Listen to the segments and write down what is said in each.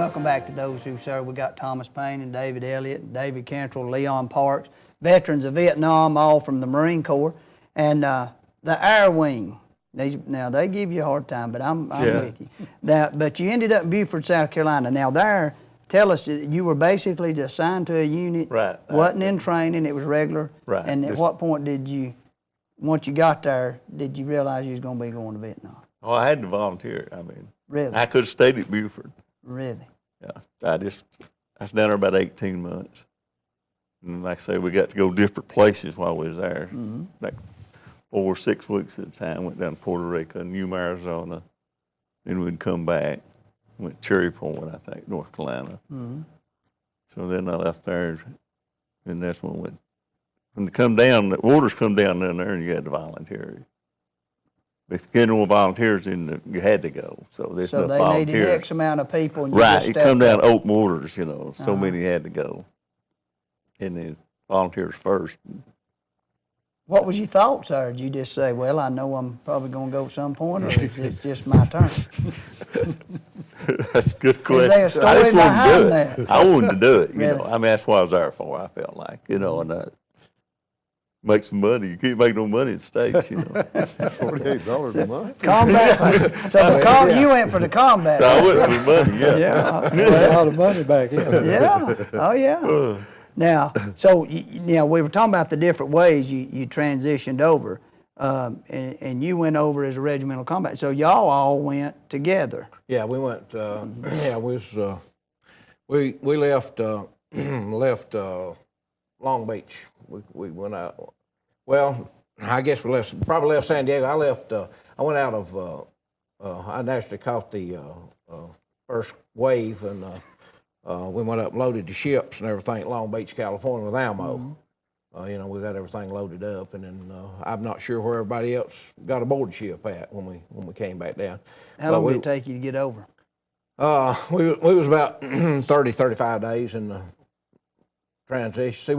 Welcome back to those who served. We got Thomas Payne and David Elliot, and David Cantrell, Leon Parks, veterans of Vietnam, all from the Marine Corps. And the Air Wing, now they give you a hard time, but I'm with you. But you ended up in Beaufort, South Carolina. Now there, tell us, you were basically assigned to a unit, right? Wasn't in training, it was regular. Right. And at what point did you, once you got there, did you realize you was going to be going to Vietnam? Oh, I had to volunteer. I mean, really? I could have stayed at Beaufort. Really? Yeah, I was down there about 18 months. And like I say, we got to go different places while we was there. Like 4 or 6 weeks at a time. Went down to Puerto Rico, Yuma, Arizona. Then we'd come back. Went to Cherry Point, I think, North Carolina. So then I left there, and that's when when they come down, the orders come down there, and you had to volunteer. If you get no volunteers, then you had to go. So there's no volunteers. So they needed X amount of people. And right, it come down open orders, you know. So many had to go, and then volunteers first. What was your thoughts, sir? Did you just say, "Well, I know I'm probably going to go at some point," or is it just my turn? That's a good question. Is there a story behind that? I wanted to do it. You Really? know, I mean that's what I was there for. I felt like, you know, and make some money. You can't make no money in the States, you know. $48 a month. Combat. So you went for the combat. So I went for the money, yeah. A lot of money back in. Yeah. Oh, yeah. Now, so we were talking about the different ways you transitioned over, and you went over as a regimental combat. So y'all all went together. Yeah, we went. We left Long Beach. We went out. Well, I guess we probably left San Diego. I went out of. I actually caught the first wave, and we went up and loaded the ships and everything at Long Beach, California, with ammo. You know, we got everything loaded up, and then I'm not sure where everybody else got aboard the ship at when we came back down. How long did it take you to get over? We was about 30, 35 days in the transition. See,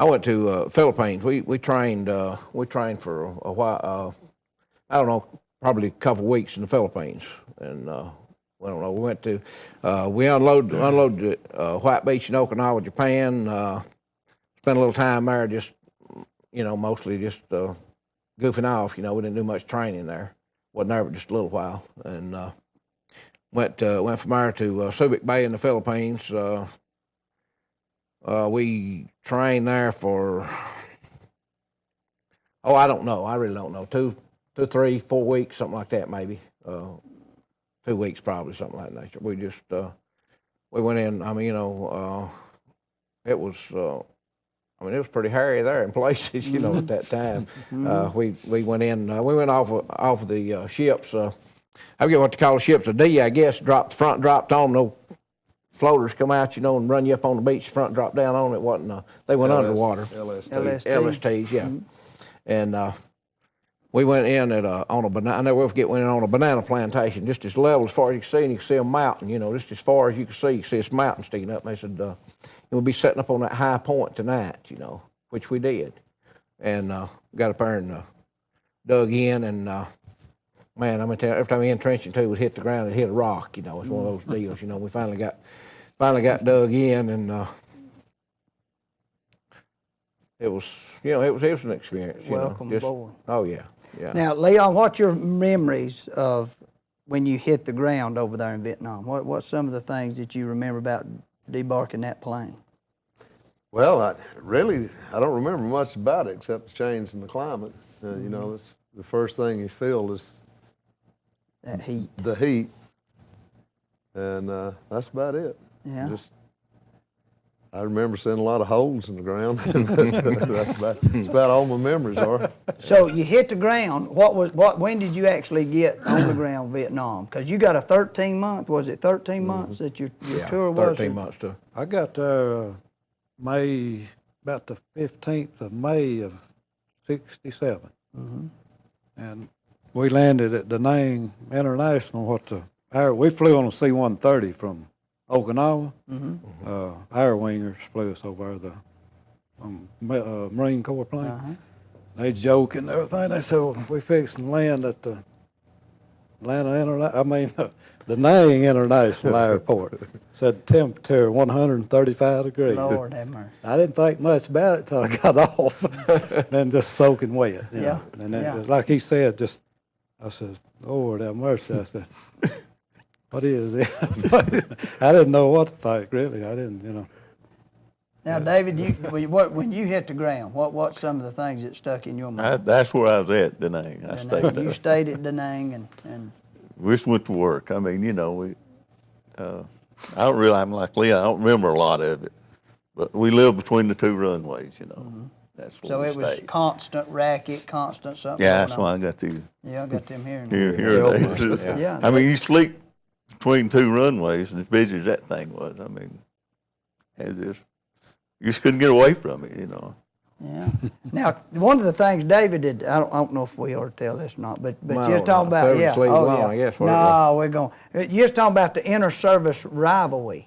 I went to Philippines. We trained for a while. I don't know, probably a couple of weeks in the Philippines, and I don't know. We went to we unloaded at White Beach in Okinawa, Japan. Spent a little time there, just mostly just goofing off. You know, we didn't do much training there. Wasn't there but just a little while, and went from there to Subic Bay in the Philippines. We trained there for, I don't know. I really don't know. 2, 3, 4 weeks, something like that, maybe. 2 weeks, probably, something like that. We just, we went in. I mean, it was, it was pretty hairy there in places, at that time. We went in. We went off of the ships. I forget what to call the ships. A D, I guess. Front dropped on. No floaters come out, and run you up on the beach. Front dropped down on it. Wasn't they went underwater? LSTs, yeah. And we went in on a banana. I never will forget. Went in on a banana plantation, just as level as far as you can see, and you can see a mountain. Just as far as you can see. You can see this mountain sticking up. And they said we'll be setting up on that high point tonight. Which we did, and got up there and dug in and. Man, I'm gonna tell you, every time we entrenching too, would hit the ground, it hit a rock. It's one of those deals. We finally got dug in, and it was an experience. Welcome aboard. Oh yeah. Now, Leon, what's your memories of when you hit the ground over there in Vietnam? What's some of the things that you remember about debarking that plane? Well, I don't remember much about it except the change in the climate. It's the first thing you feel is that heat. The heat, and that's about it. Yeah. I remember seeing a lot of holes in the ground. That's about all my memories are. So you hit the ground. When did you actually get on the ground, Vietnam? Because you got a 13-month. Was it 13 months that your tour was? 13 months too. I got there about the 15th of May of '67, and we landed at Da Nang International. We flew on a C-130 from Okinawa. Our wingers flew us over the Marine Corps plane. They joking and everything. They said, well, we fixing to land at the Da Nang International Airport. Said temperature 135 degrees. Lord have mercy. I didn't think much about it till I got off. Then just soaking wet. You know. And it was like he said, I said, Lord have mercy. I said, what is it? I didn't know what to think, really. I didn't, you know. Now, David, when you hit the ground, what's some of the things that stuck in your mind? That's where I was at, Da Nang. I stayed there. You stayed at Da Nang and We just went to work. I mean, you know, I don't really, I'm like Lee, I don't remember a lot of it, but we lived between the two runways, you know. That's where so we it was stayed. constant racket, constant something. Yeah, going that's on. why I got to Yeah, I got them hearing. hear days. Yeah. I mean, you sleep between two runways, and as busy as that thing was, I mean, you just couldn't get away from it, you know. Yeah. Now, one of the things David did, I don't know if we ought to tell this or not, but Well, you was talking about, better yeah. sleep Oh, long, yeah. I guess, what it No, we're going. You was talking about the inter-service rivalry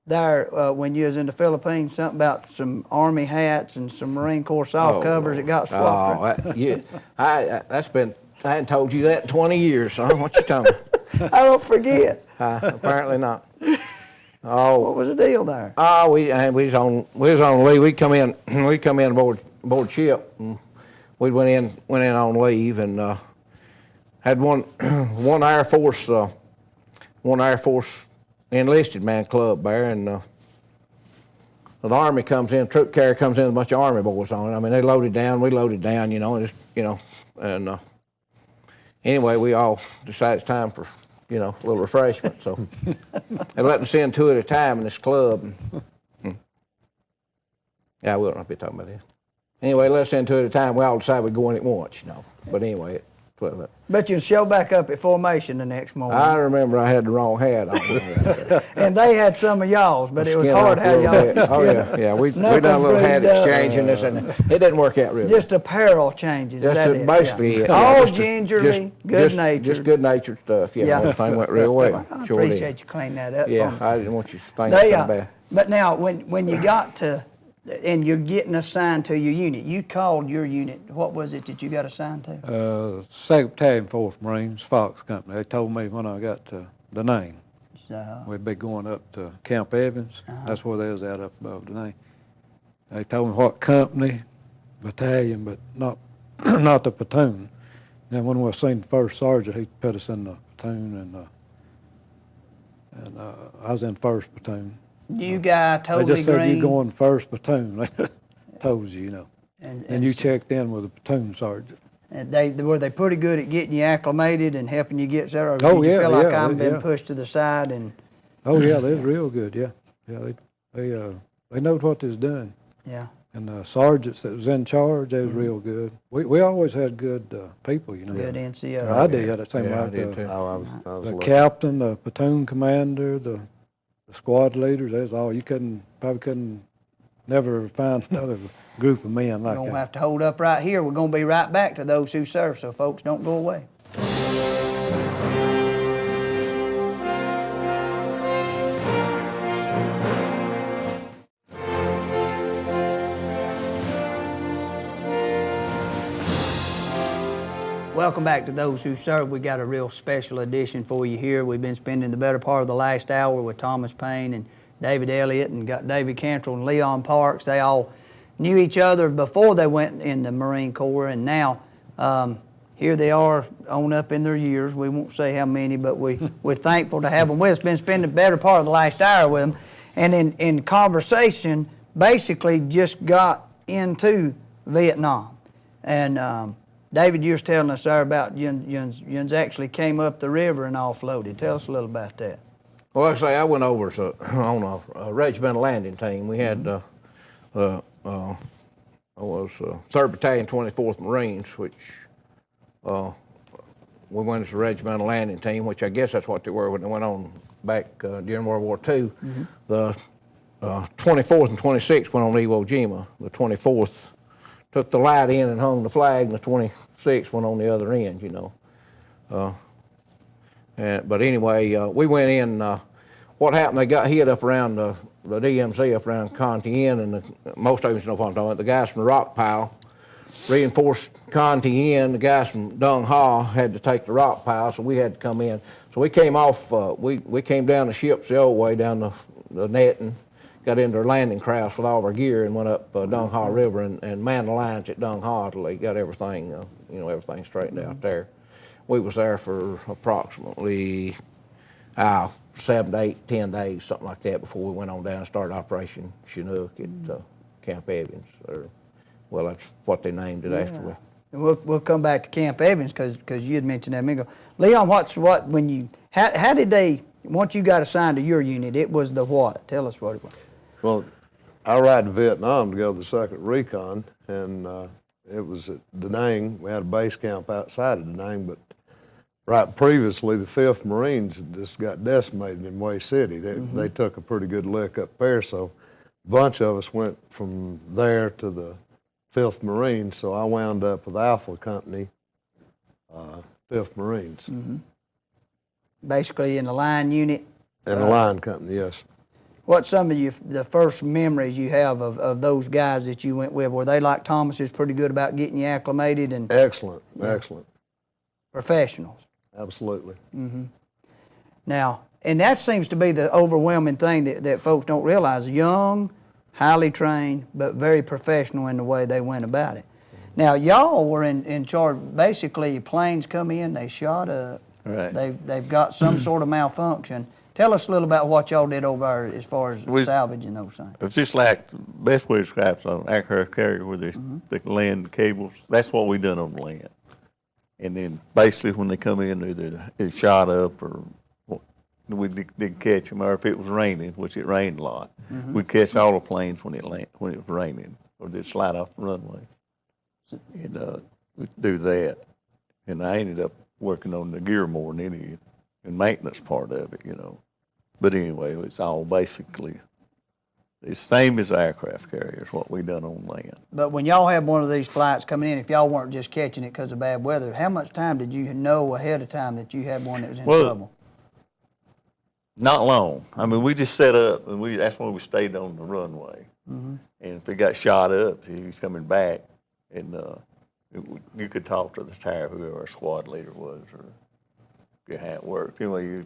there when you was in the Philippines, something about some Army hats and some Marine Corps soft covers that got swapped. That's been, I hadn't told you that in 20 years, son. What you talking about? I don't forget. Apparently not. What was the deal there? We was on leave. We come in aboard ship, and we went in on leave, and had one Air Force enlisted man club there, and the Army comes in, troop carrier comes in, a bunch of Army boys on it. I mean, they loaded down, we loaded down, you know, and just, you know, and anyway, we all decided it's time for, you know, a little refreshment. So they let us in two at a time in this club. Yeah, we don't be talking about this. Anyway, let us in two at a time. We all decided we'd go in at once, you know. But anyway, But you show back up at formation the next morning. I remember I had the wrong hat on. And they had some of y'all's, but it was hard how y'all. Oh yeah. We done a little hat bruised up. exchange and this, and it didn't work out really. Just apparel changes. Just that basically yeah. it. All Just gingerly, good-natured. Just good-natured stuff. Yeah, Yeah. the thing went real well. I Sure did. appreciate you cleaning that up. Yeah, for me. I didn't want you to think They, something bad. but now, when you got to, and you're getting assigned to your unit, you called your unit. What was it that you got assigned to? 2nd Battalion, 4th Marines, Fox Company. They told me when I got to Da Nang, we'd be going up to Camp Evans. That's where they was at up above Da Nang. They told me what company, battalion, but not not the platoon. Then when we seen the first sergeant, he put us in the platoon, and I was in 1st platoon. You guy totally They just said green. you going 1st platoon. They told you, you know. And you checked in with the platoon sergeant. And were they pretty good at getting you acclimated and helping you get there? Or Oh, did you yeah, feel like yeah, I'm being yeah. pushed to the side and Oh yeah, they was real good. Yeah, yeah. They know what they was doing. yeah. And the sergeants that was in charge, they was real good. We always had good people, you know. Good NCO. I did. It seemed Yeah, I like did too. Oh, I was the lucky. captain, the platoon commander, the squad leaders. That's all. You probably couldn't never find another group of men We're like going to that. have to hold up right here. We're going to be right back to those who serve, so folks don't go away. Welcome back to Those Who Serve. We got a real special edition for you here. We've been spending the better part of the last hour with Thomas Payne and David Elliot, and got David Cantrell and Leon Parks. They all knew each other before they went in the Marine Corps, and now here they are on up in their years. We won't say how many, but we're thankful to have them with us. Been spending the better part of the last hour with them, and in conversation, basically just got into Vietnam. And David, you was telling us there about you actually came up the river and offloaded. Tell us a little about that. Well, like I say, I went over on a regimental landing team. We had I was 3rd Battalion, 24th Marines, which we went as a regimental landing team, which I guess that's what they were when they went on back during World War II. The 24th and 26th went on Iwo Jima. The 24th took the light in and hung the flag, and the 26th went on the other end, you know. But anyway, we went in. What happened? They got hit up around the DMZ, up around Contian, and most of you know what I'm talking about. The guys from the rock pile reinforced Cantillon. The guys from Dung Ha had to take the rock pile, so we had to come in. So we came off, we came down the ships the old way, down the netting, got into our landing crafts with all of our gear and went up Dung Ha River and manned the lines at Dung Ha till they got everything, everything straightened out there. We was there for approximately 7 to 8, 10 days, something like that, before we went on down and started Operation Chinook at Camp Evans. Well, that's what they named it after we. And we'll come back to Camp Evans because you had mentioned that a minute ago. Leon, how did they, once you got assigned to your unit, it was the what? Tell us what it was. Well, I arrived in Vietnam to go to the 2nd Recon, and it was at Da Nang. We had a base camp outside of Da Nang, but right previously, the 5th Marines had just got decimated in Way City. They took a pretty good lick up there, so a bunch of us went from there to the 5th Marines, so I wound up with Alpha Company, 5th Marines. Basically in the line unit. And the line company, yes. What's some of the first memories you have of those guys that you went with? Were they like Thomas is pretty good about getting you acclimated and Excellent, excellent. professionals? Absolutely. Now, and that seems to be the overwhelming thing that folks don't realize. Young, highly trained, but very professional in the way they went about it. Now, y'all were in charge. Basically, planes come in, they shot up. Right. They've got some sort of malfunction. Tell us a little about what y'all did over there as far as salvaging those things. It's just like the best way to describe it, an aircraft carrier where they land the cables. That's what we done on the land. And then basically when they come in, either it's shot up or we didn't catch them, or if it was raining, which it rained a lot, we'd catch all the planes when it was raining, or they'd slide off the runway. And we'd do that. And I ended up working on the gear more than any and maintenance part of it, But anyway, it's all basically the same as aircraft carriers, what we done on land. But when y'all had one of these flights coming in, if y'all weren't just catching it because of bad weather, how much time did you know ahead of time that you had one that was in trouble? Not long. I mean, we just set up, and that's when we stayed on the runway. And if it got shot up, he's coming back, and you could talk to the tower, whoever our squad leader was, or how it worked. Anyway,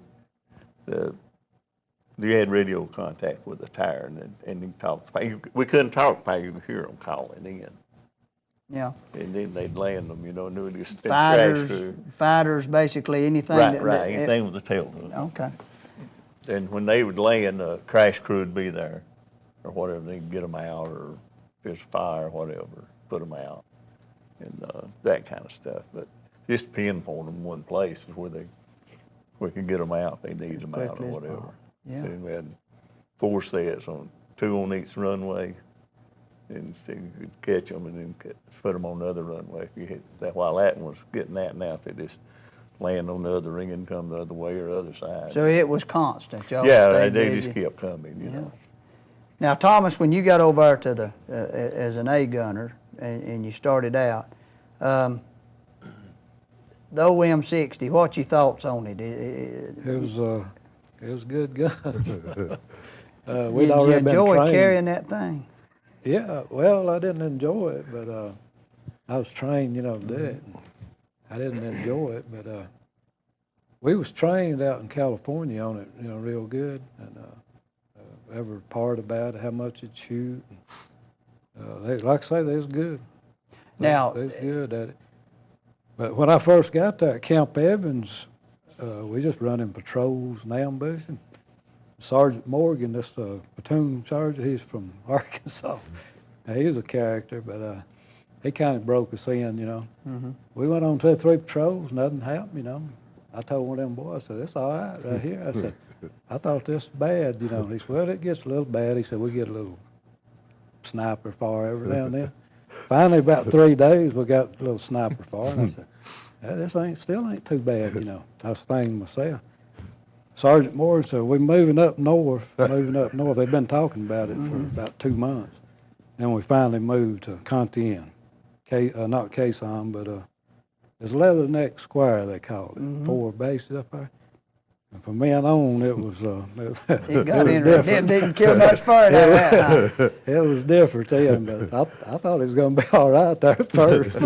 you had radio contact with the tower, and you talked. We couldn't talk by you could hear them calling in. Yeah. And then they'd land them, and it was crash crew. Fighters, basically anything. Right, anything with a tail to it. Okay. And when they would land, the crash crew would be there, or whatever. They'd get them out, or if there's fire, or whatever, put them out, and that kind of stuff. But just pinpoint them in one place is where we could get them out. They need them out or whatever. Yeah. And we had 4 sets, 2 on each runway, and so you could catch them and then put them on the other runway. If you hit that, while that one was getting that, and out they just land on the other ring and come the other way or other side. So it was constant. Y'all Yeah, stayed they busy. just kept coming, Now, Thomas, when you got over to as an A gunner and you started out, the OM60, what's your thoughts on it? It was a good gun. Did We'd you already been enjoy trained. carrying that thing? Yeah, well, I didn't enjoy it, but I was trained, to do it. I didn't enjoy it, but we was trained out in California on it, real good, and every part about it, how much it shoot. Like I say, they was good. Now, they was good at it. But when I first got there at Camp Evans, we just running patrols and ambushing. Sergeant Morgan, this platoon sergeant, he's from Arkansas. Now, he was a character, but he kind of broke us in, We went on 2 or 3 patrols, nothing happened, I told one of them boys, I said, it's all right here. I said, I thought this was bad, He said, well, it gets a little bad. He said, we get a little sniper fire every now and then. Finally, about 3 days, we got a little sniper fire, and I said, this still ain't too bad, I was thinking myself. Sergeant Morgan said, we're moving up north. They've been talking about it for about 2 months. And we finally moved to Cantillon. Not Quezon, but it's Leatherneck Square, they call it. 4 bases up there. And from then on, it was, It got in, didn't kill much further than that, huh? it was different then, but I thought it was gonna be all right there at first.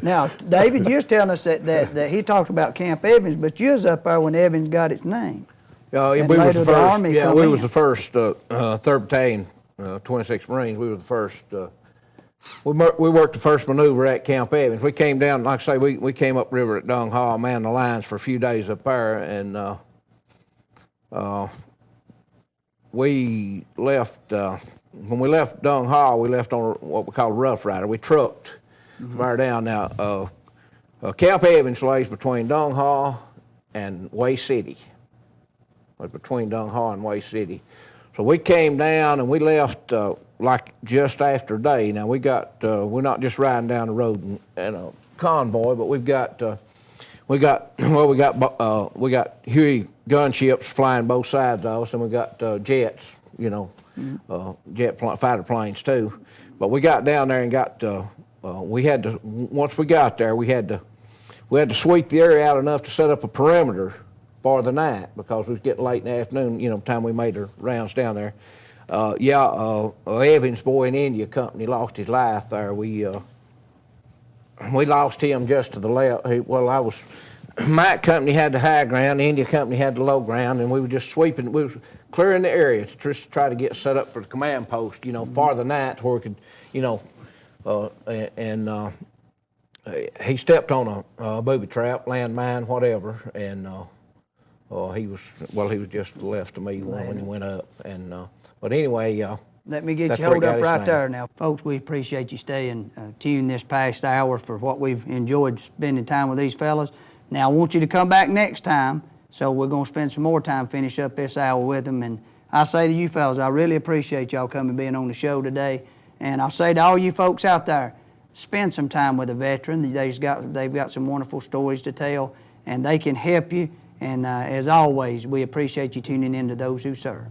Now, David, you was telling us that he talked about Camp Evans, but you was up there when Evans got its name. Yeah, And we was later the the first. Army Yeah, come we in. was the first 3rd Battalion, 26th Marines. We were the first. We worked the first maneuver at Camp Evans. We came down, like I say, we came up river at Dung Hall, manned the lines for a few days up there, and we left. When we left Dung Hall, we left on what we call a Rough Rider. We trucked from there down. Now, Camp Evans lays between Dung Hall and Way City. Between Dung Hall and Way City. So we came down and we left like just after day. Now we're not just riding down the road in a convoy, but we got Huey gunships flying both sides of us, and we got jets, fighter planes too. But we got down there and once we got there, we had to sweep the area out enough to set up a perimeter for the night, because it was getting late in the afternoon, time we made our rounds down there. Evans boy in India company lost his life there. We lost him just to the left. Mike company had the high ground, the India company had the low ground, and we were just sweeping, we was clearing the area to just try to get set up for the command post, for the night, where we could, he stepped on a booby trap, landmine, whatever, and he was just left to me when he went up. And but anyway, Let me get that's you where he hold got up his right name. there. Now, folks, we appreciate you staying tuned this past hour for what we've enjoyed spending time with these fellas. Now, I want you to come back next time, so we're going to spend some more time, finish up this hour with them. And I say to you fellas, I really appreciate y'all coming, being on the show today. And I say to all you folks out there, spend some time with a veteran. They've got some wonderful stories to tell, and they can help you. And as always, we appreciate you tuning in to Those Who Serve.